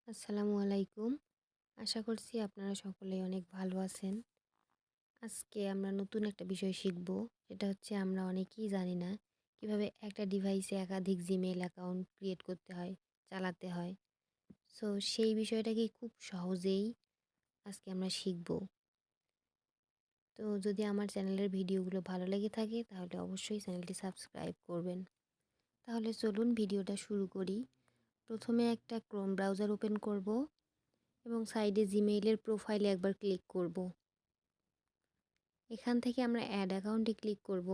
আসসালামু আলাইকুম। আশা করছি আপনারা সকলেই অনেক ভালো আছেন। আজকে আমরা নতুন একটা বিষয় শিখব। সেটা হচ্ছে আমরা অনেকেই জানি না কিভাবে একটা ডিভাইসে একাধিক জিমেইল অ্যাকাউন্ট ক্রিয়েট করতে হয়, চালাতে হয়। সো সেই বিষয়টাকে খুব সহজেই আজকে আমরা শিখব। তো যদি আমার চ্যানেলের ভিডিওগুলো ভালো লেগে থাকে তাহলে অবশ্যই চ্যানেলটি সাবস্ক্রাইব করবেন। তাহলে চলুন ভিডিওটা শুরু করি। প্রথমে একটা ক্রোম ব্রাউজার ওপেন করব এবং সাইডে জিমেইলের প্রোফাইলে একবার ক্লিক করব। এখান থেকে আমরা অ্যাড অ্যাকাউন্টে ক্লিক করব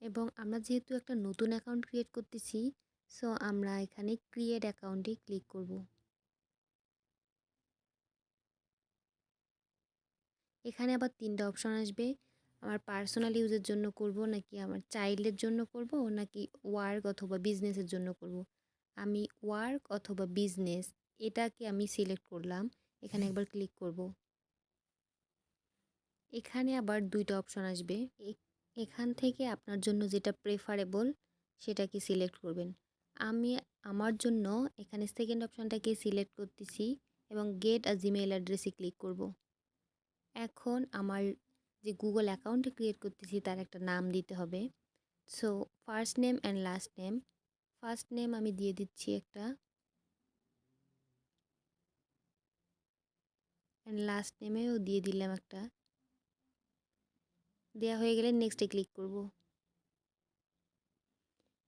এবং আমরা যেহেতু একটা নতুন অ্যাকাউন্ট ক্রিয়েট করতেছি, সো আমরা এখানে ক্রিয়েট অ্যাকাউন্টে ক্লিক করব। এখানে আবার ৩টা অপশন আসবে। আমার পার্সোনাল ইউজের জন্য করব নাকি আমার চাইল্ডের জন্য করব নাকি ওয়ার্ক অথবা বিজনেসের জন্য করব। আমি ওয়ার্ক অথবা বিজনেস এটাকে আমি সিলেক্ট করলাম। এখানে একবার ক্লিক করব। এখানে আবার ২টা অপশন আসবে। এখান থেকে আপনার জন্য যেটা প্রেফারেবল সেটাকে সিলেক্ট করবেন। আমি আমার জন্য এখানে সেকেন্ড অপশনটাকে সিলেক্ট করতেছি এবং গেট আ জিমেইল অ্যাড্রেসে ক্লিক করব। এখন আমার যে গুগল অ্যাকাউন্টে ক্রিয়েট করতেছি তার একটা নাম দিতে হবে। So first name and last name. First name আমি দিয়ে দিচ্ছি একটা, অ্যান্ড লাস্ট নেমেও দিয়ে দিলাম একটা। দেওয়া হয়ে গেলে নেক্সটে ক্লিক করব।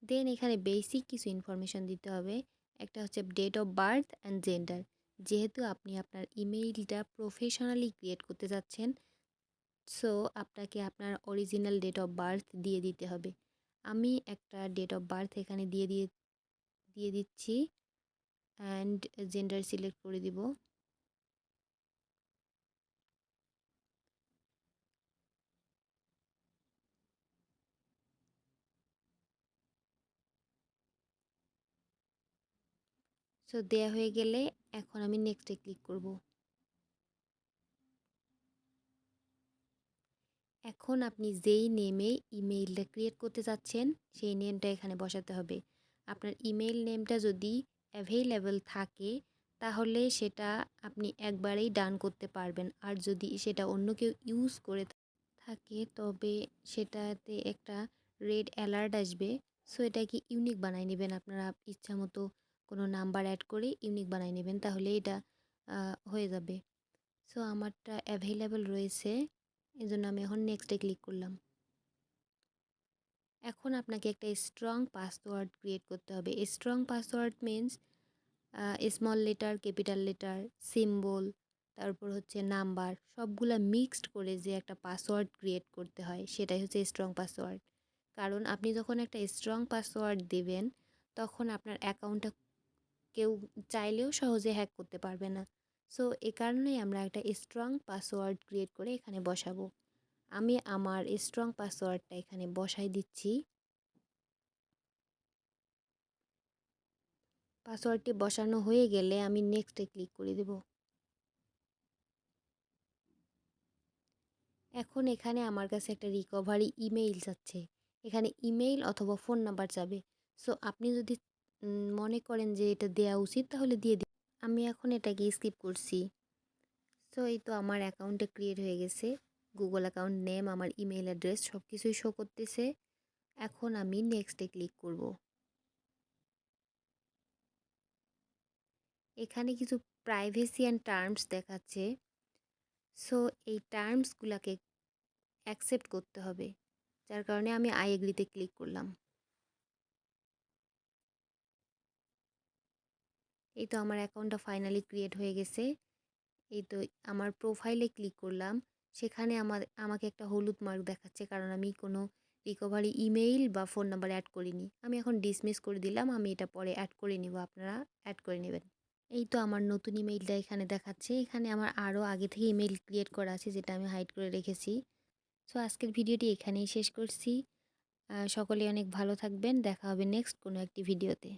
দেন এখানে বেসিক কিছু ইনফরমেশন দিতে হবে। একটা হচ্ছে date of birth and gender. যেহেতু আপনি আপনার ইমেইলটা প্রফেশনালি ক্রিয়েট করতে যাচ্ছেন, সো আপনাকে আপনার অরিজিনাল ডেট অফ বার্থ দিয়ে দিতে হবে। আমি একটা ডেট অফ বার্থ এখানে দিয়ে দিচ্ছি অ্যান্ড জেন্ডার সিলেক্ট করে দিব। সো দেয়া হয়ে গেলে এখন আমি নেক্সটে ক্লিক করব। এখন আপনি যেই নেমে ইমেইলটা ক্রিয়েট করতে চাচ্ছেন সেই নেমটা এখানে বসাতে হবে। আপনার ইমেইল নেমটা যদি অ্যাভেইলেবল থাকে তাহলে সেটা আপনি একবারেই ডান করতে পারবেন। আর যদি সেটা অন্য কেউ ইউজ করে থাকে তবে সেটাতে একটা রেড অ্যালার্ট আসবে। সো এটাকে ইউনিক বানায় নেবেন। আপনারা ইচ্ছামতো কোনো নাম্বার অ্যাড করে ইউনিক বানায় নেবেন, তাহলে এটা হয়ে যাবে। সো আমারটা অ্যাভেইলেবল রয়েছে, এজন্য আমি এখন নেক্সটে ক্লিক করলাম। এখন আপনাকে একটা স্ট্রং পাসওয়ার্ড ক্রিয়েট করতে হবে। Strong password means small letter, capital letter, symbol, তারপর হচ্ছে নাম্বার সবগুলা মিক্সড করে যে একটা পাসওয়ার্ড ক্রিয়েট করতে হয় সেটাই হচ্ছে স্ট্রং পাসওয়ার্ড। কারণ আপনি যখন একটা স্ট্রং পাসওয়ার্ড দেবেন তখন আপনার অ্যাকাউন্টটা কেউ চাইলেও সহজে হ্যাক করতে পারবে না। সো এ কারণেই আমরা একটা স্ট্রং পাসওয়ার্ড ক্রিয়েট করে এখানে বসাবো। আমি আমার স্ট্রং পাসওয়ার্ডটা এখানে বসাই দিচ্ছি। পাসওয়ার্ডটি বসানো হয়ে গেলে আমি নেক্সটে ক্লিক করে দেব। এখন এখানে আমার কাছে একটা রিকভারি ইমেইল চাচ্ছে। এখানে ইমেইল অথবা ফোন নাম্বার চাবে। সো আপনি যদি মনে করেন যে এটা দেওয়া উচিত তাহলে দিয়ে দিন। আমি এখন এটাকে স্কিপ করছি। সো এই তো আমার অ্যাকাউন্টে ক্রিয়েট হয়ে গেছে। গুগল অ্যাকাউন্ট নেম, আমার ইমেইল অ্যাড্রেস সব কিছুই শো করতেছে। এখন আমি নেক্সটে ক্লিক করব। এখানে কিছু প্রাইভেসি অ্যান্ড টার্মস দেখাচ্ছে। সো এই টার্মসগুলোকে অ্যাকসেপ্ট করতে হবে, যার কারণে আমি আই এগ্রিতে ক্লিক করলাম। এই তো আমার অ্যাকাউন্টটা ফাইনালি ক্রিয়েট হয়ে গেছে। এই তো আমার প্রোফাইলে ক্লিক করলাম। সেখানে আমাকে একটা হলুদ মার্ক দেখাচ্ছে, কারণ আমি কোনো রিকভারি ইমেইল বা ফোন নাম্বার অ্যাড করিনি। আমি এখন ডিসমিস করে দিলাম, আমি এটা পরে অ্যাড করে নিব, আপনারা অ্যাড করে নেবেন। এই তো আমার নতুন ইমেইলটা এখানে দেখাচ্ছে। এখানে আমার আরও আগে থেকে ইমেইল ক্রিয়েট করা আছে যেটা আমি হাইড করে রেখেছি। সো আজকের ভিডিওটি এখানেই শেষ করছি। সকলে অনেক ভালো থাকবেন। দেখা হবে নেক্সট কোনো একটি ভিডিওতে।